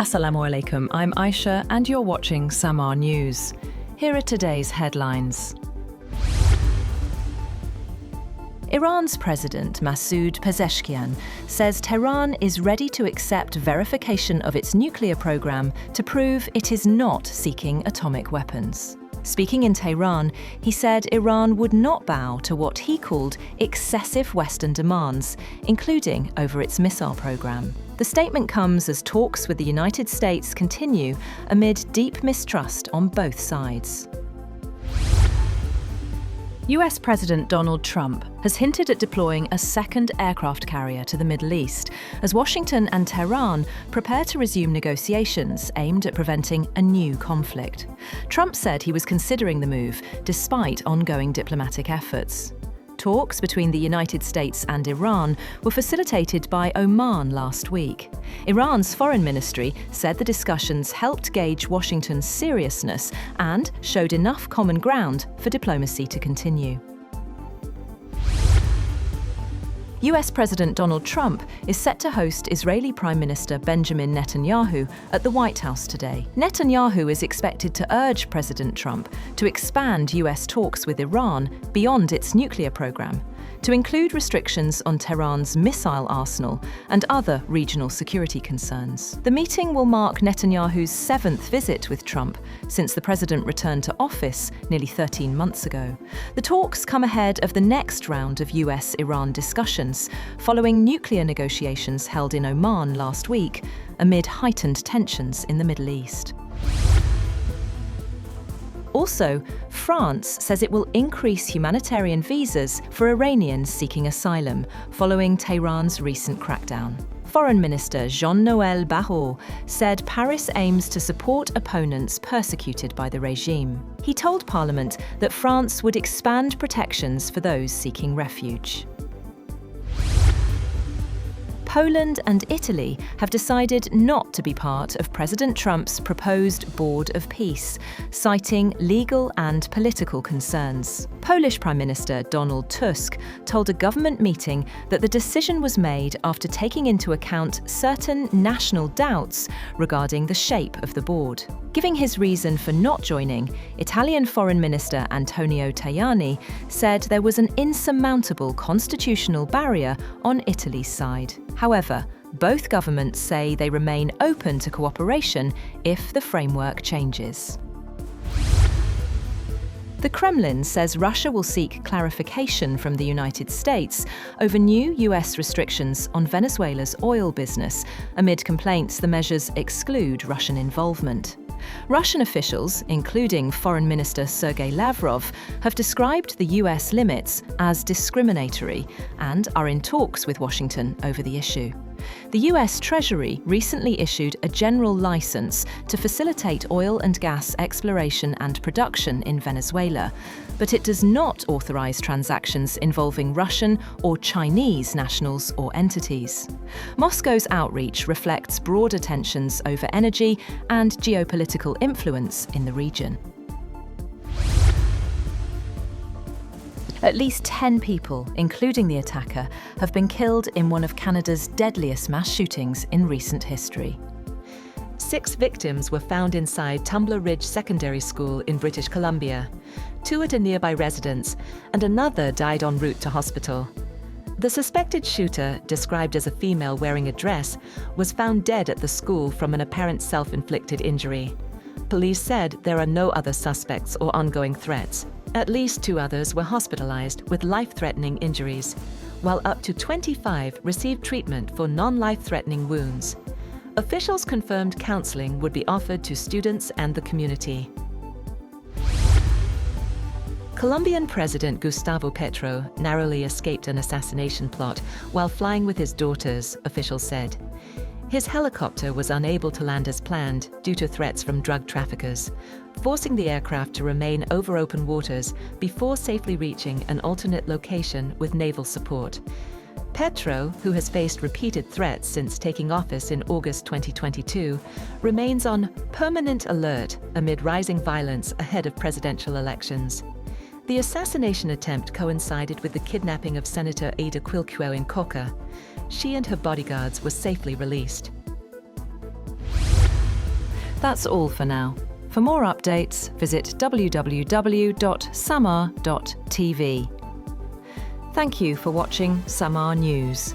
Assalamu alaikum, I'm Aisha and you're watching Samar News. Here are today's headlines. Iran's President Masoud Pezeshkian says Tehran is ready to accept verification of its nuclear program to prove it is not seeking atomic weapons. Speaking in Tehran, he said Iran would not bow to what he called excessive Western demands, including over its missile program. The statement comes as talks with the United States continue amid deep mistrust on both sides. US President Donald Trump has hinted at deploying a second aircraft carrier to the Middle East as Washington and Tehran prepare to resume negotiations aimed at preventing a new conflict. Trump said he was considering the move despite ongoing diplomatic efforts. Talks between the United States and Iran were facilitated by Oman last week. Iran's foreign ministry said the discussions helped gauge Washington's seriousness and showed enough common ground for diplomacy to continue. US President Donald Trump is set to host Israeli Prime Minister Benjamin Netanyahu at the White House today. Netanyahu is expected to urge President Trump to expand US talks with Iran beyond its nuclear program, to include restrictions on Tehran's missile arsenal and other regional security concerns. The meeting will mark Netanyahu's seventh visit with Trump since the president returned to office nearly 13 months ago. The talks come ahead of the next round of US-Iran discussions, following nuclear negotiations held in Oman last week amid heightened tensions in the Middle East. Also, France says it will increase humanitarian visas for Iranians seeking asylum, following Tehran's recent crackdown. Foreign Minister Jean-Noel Barrot said Paris aims to support opponents persecuted by the regime. He told Parliament that France would expand protections for those seeking refuge. Poland and Italy have decided not to be part of President Trump's proposed Board of Peace, citing legal and political concerns. Polish Prime Minister Donald Tusk told a government meeting that the decision was made after taking into account certain national doubts regarding the shape of the board. Giving his reason for not joining, Italian Foreign Minister Antonio Tajani said there was an insurmountable constitutional barrier on Italy's side. However, both governments say they remain open to cooperation if the framework changes. The Kremlin says Russia will seek clarification from the United States over new US restrictions on Venezuela's oil business, amid complaints the measures exclude Russian involvement. Russian officials, including Foreign Minister Sergei Lavrov, have described the US limits as discriminatory and are in talks with Washington over the issue. The US Treasury recently issued a general license to facilitate oil and gas exploration and production in Venezuela, but it does not authorize transactions involving Russian or Chinese nationals or entities. Moscow's outreach reflects broader tensions over energy and geopolitical influence in the region. At least 10 people, including the attacker, have been killed in one of Canada's deadliest mass shootings in recent history. 6 victims were found inside Tumbler Ridge Secondary School in British Columbia, 2 at a nearby residence, and another died en route to hospital. The suspected shooter, described as a female wearing a dress, was found dead at the school from an apparent self-inflicted injury. Police said there are no other suspects or ongoing threats. At least 2 others were hospitalized with life-threatening injuries, while up to 25 received treatment for non-life-threatening wounds. Officials confirmed counseling would be offered to students and the community. Colombian President Gustavo Petro narrowly escaped an assassination plot while flying with his daughters, officials said. His helicopter was unable to land as planned due to threats from drug traffickers, forcing the aircraft to remain over open waters before safely reaching an alternate location with naval support. Petro, who has faced repeated threats since taking office in August 2022, remains on permanent alert amid rising violence ahead of presidential elections. The assassination attempt coincided with the kidnapping of Senator Ada Quilquio in Coca. She and her bodyguards were safely released. That's all for now. For more updates, visit www.samar.tv. Thank you for watching Samar News.